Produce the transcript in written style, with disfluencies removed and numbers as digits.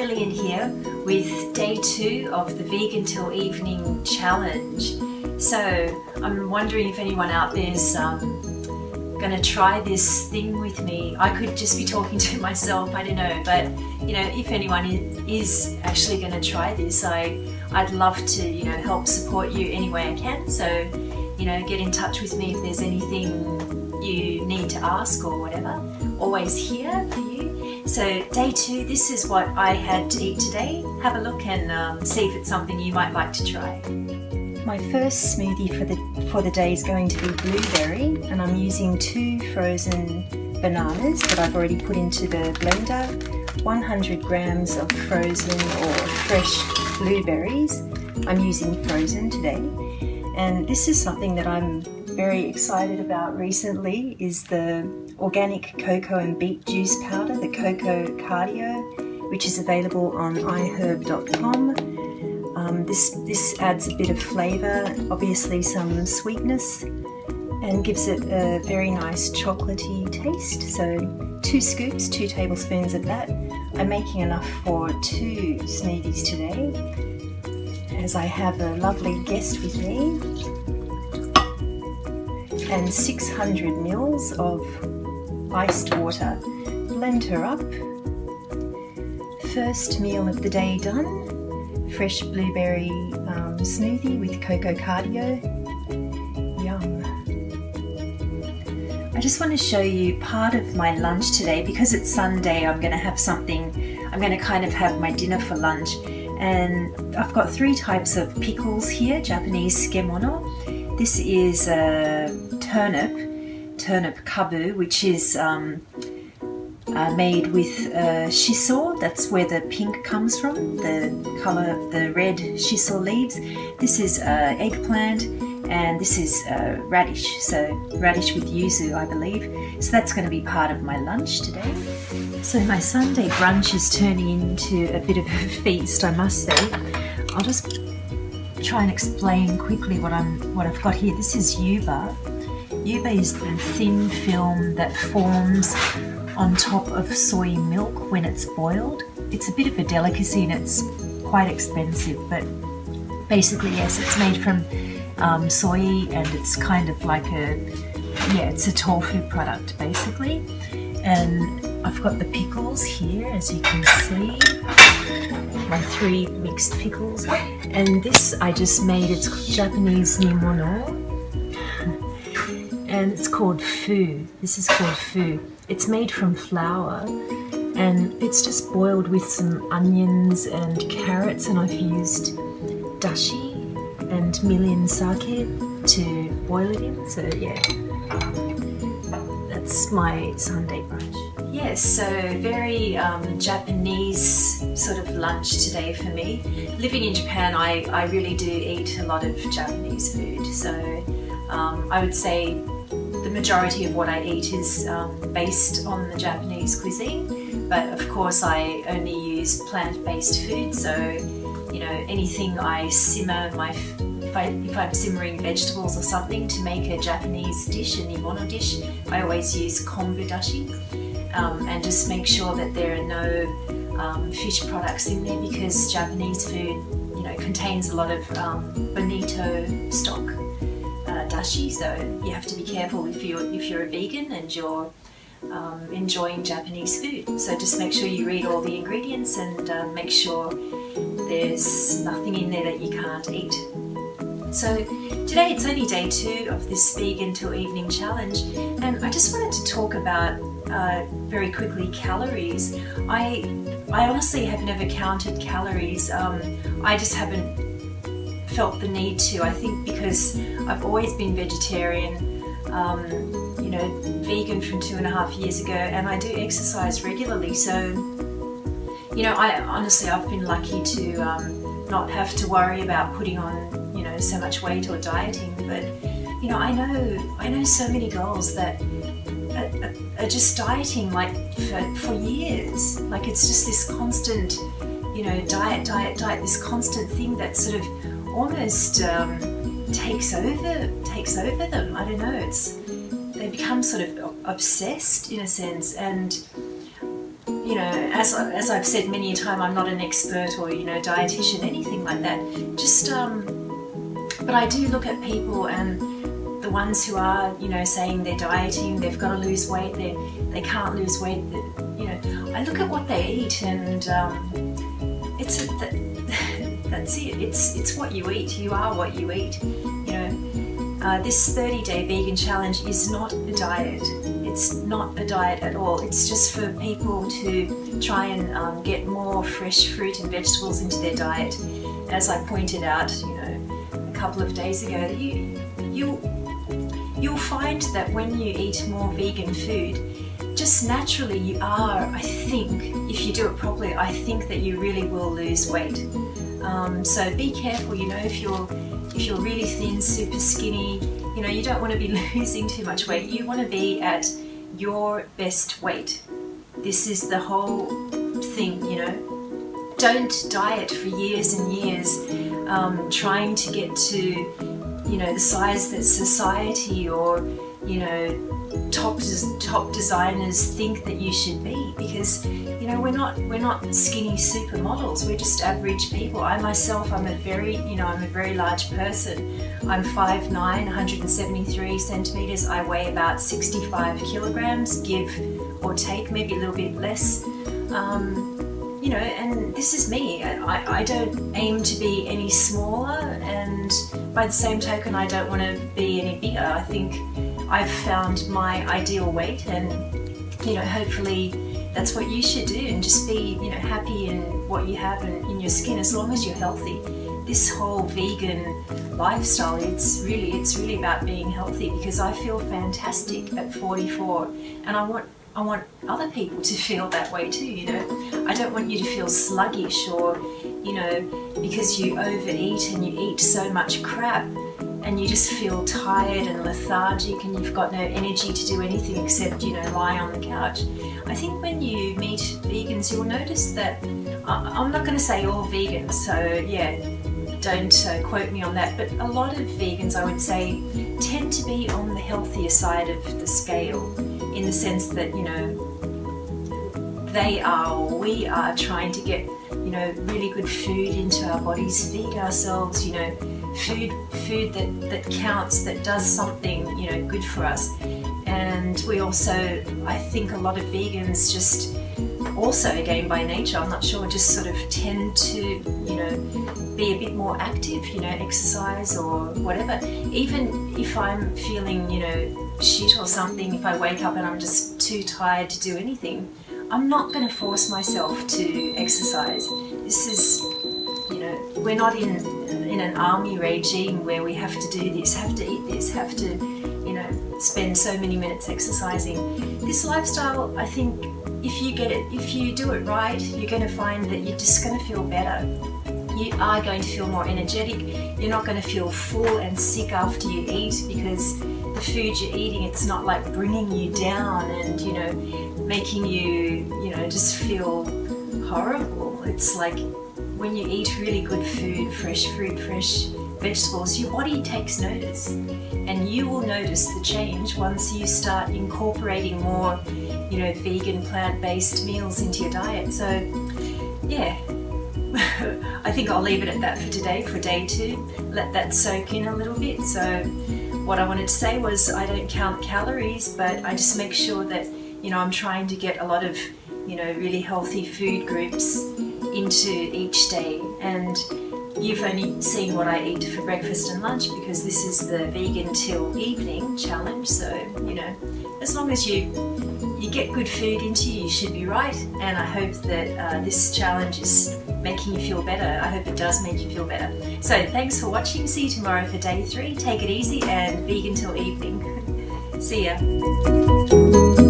Lillian here with day 2 of the Vegan Till Evening Challenge. So I'm wondering if anyone out there's going to try this thing with me. I could just be talking to myself, I don't know, but if anyone is actually going to try this, I'd love to help support you any way I can. So get in touch with me if there's anything you need to ask or whatever. Always here for you. So day 2, this is what I had to eat today. Have a look and see if it's something you might like to try. My first smoothie for the day is going to be blueberry, and I'm using 2 frozen bananas that I've already put into the blender, 100 grams of frozen or fresh blueberries. I'm using frozen today, and this is something that I'm very excited about recently is the organic cocoa and beet juice powder, the calorie, which is available on iherb.com. This adds a bit of flavour, obviously some sweetness, and gives it a very nice chocolatey taste. So 2 scoops, 2 tablespoons of that. I'm making enough for 2 smoothies today, as I have a lovely guest with me. And 600 mils of iced water. Blend her up. First meal of the day done. Fresh blueberry smoothie with cocoa cardio. Yum. I just want to show you part of my lunch today. Because it's Sunday, I'm going to have something, I'm going to kind of have my dinner for lunch. And I've got 3 types of pickles here, Japanese tsukemono. This is turnip kabu, which is made with shiso. That's where the pink comes from, the colour of the red shiso leaves. This is eggplant, and this is radish, so radish with yuzu, I believe. So that's going to be part of my lunch today. So my Sunday brunch is turning into a bit of a feast, I must say. I'll just try and explain quickly what I've got here. This is yuba. Yuba is the thin film that forms on top of soy milk when it's boiled. It's a bit of a delicacy and it's quite expensive, but basically yes, it's made from soy, and it's kind of like it's a tofu product basically. And I've got the pickles here, as you can see, my 3 mixed pickles. And this I just made, it's Japanese nimono, and it's called fu. This is called fu. It's made from flour, and it's just boiled with some onions and carrots, and I've used dashi and mirin sake to boil it in. So yeah, that's my Sunday brunch. Yes, so very Japanese sort of lunch today for me. Living in Japan, I really do eat a lot of Japanese food. So I would say the majority of what I eat is based on the Japanese cuisine. But of course I only use plant-based food. So anything I simmer, if I'm simmering vegetables or something to make a Japanese dish, a nimono dish, I always use kombu dashi. And just make sure that there are no fish products in there, because Japanese food, contains a lot of bonito stock dashi. So you have to be careful if you're a vegan and you're enjoying Japanese food. So just make sure you read all the ingredients and make sure there's nothing in there that you can't eat. So today it's only day 2 of this Vegan Till Evening Challenge, and I just wanted to talk about very quickly calories. I honestly have never counted calories. I just haven't felt the need to. I think because I've always been vegetarian, vegan from 2.5 years ago, and I do exercise regularly. So I've been lucky to not have to worry about putting on so much weight or dieting. But I know so many girls that are just dieting like for years. Like it's just this constant diet, this constant thing that sort of almost takes over them. I don't know, they become sort of obsessed in a sense. And you know, as I've said many a time, I'm not an expert or, you know, dietitian, anything like that. Just, but I do look at people, and the ones who are, you know, saying they're dieting, they've got to lose weight, they can't lose weight. You know, I look at what they eat, and that's it. It's what you eat. You are what you eat. You know, this 30-day vegan challenge is not a diet. It's not a diet at all. It's just for people to try and get more fresh fruit and vegetables into their diet. As I pointed out, you know, a couple of days ago, you'll find that when you eat more vegan food, just naturally you are, I think, if you do it properly, I think that you really will lose weight. So be careful, you know, if you're really thin, super skinny, you know, you don't want to be losing too much weight. You want to be at your best weight. This is the whole thing, you know. Don't diet for years and years, trying to get to, you know, the size that society or, you know, top designers think that you should be, because, you know, we're not skinny supermodels. We're just average people. I myself, I'm a very large person. I'm 5'9", 173 centimeters. I weigh about 65 kilograms, give or take, maybe a little bit less. You know, and this is me. I don't aim to be any smaller, and by the same token, I don't want to be any bigger. I think I've found my ideal weight, and, you know, hopefully that's what you should do, and just be, you know, happy in what you have and in your skin, as long as you're healthy. This whole vegan lifestyle, it's really about being healthy, because I feel fantastic at 44, and I want other people to feel that way too, you know. I don't want you to feel sluggish, or, you know, because you overeat and you eat so much crap and you just feel tired and lethargic and you've got no energy to do anything except, you know, lie on the couch. I think when you meet vegans, you'll notice that, I'm not going to say all vegans, so yeah, don't quote me on that, but a lot of vegans, I would say, tend to be on the healthier side of the scale, in the sense that, you know, we are trying to get, you know, really good food into our bodies, feed ourselves, you know, food that counts, that does something, you know, good for us. And we also, I think a lot of vegans just also, again by nature, I'm not sure, just sort of tend to, you know, be a bit more active, you know, exercise or whatever. Even if I'm feeling, you know, shit or something, if I wake up and I'm just too tired to do anything, I'm not going to force myself to exercise. This is, you know, we're not in an army regime where we have to do this, have to eat this, have to, you know, spend so many minutes exercising. This lifestyle, I think, if you do it right, you're going to find that you're just going to feel better. You are going to feel more energetic. You're not going to feel full and sick after you eat, because the food you're eating, it's not like bringing you down and, you know, making you, you know, just feel horrible. It's like when you eat really good food, fresh fruit, fresh vegetables, your body takes notice, and you will notice the change once you start incorporating more, you know, vegan, plant-based meals into your diet. So yeah, I think I'll leave it at that for today, for day 2. Let that soak in a little bit. So what I wanted to say was, I don't count calories, but I just make sure that, you know, I'm trying to get a lot of, you know, really healthy food groups into each day. And you've only seen what I eat for breakfast and lunch, because this is the vegan till evening challenge. So, you know, as long as you get good food into you, you should be right. And I hope that this challenge is making you feel better. I hope it does make you feel better. So thanks for watching. See you tomorrow for day 3. Take it easy and vegan till evening. See ya.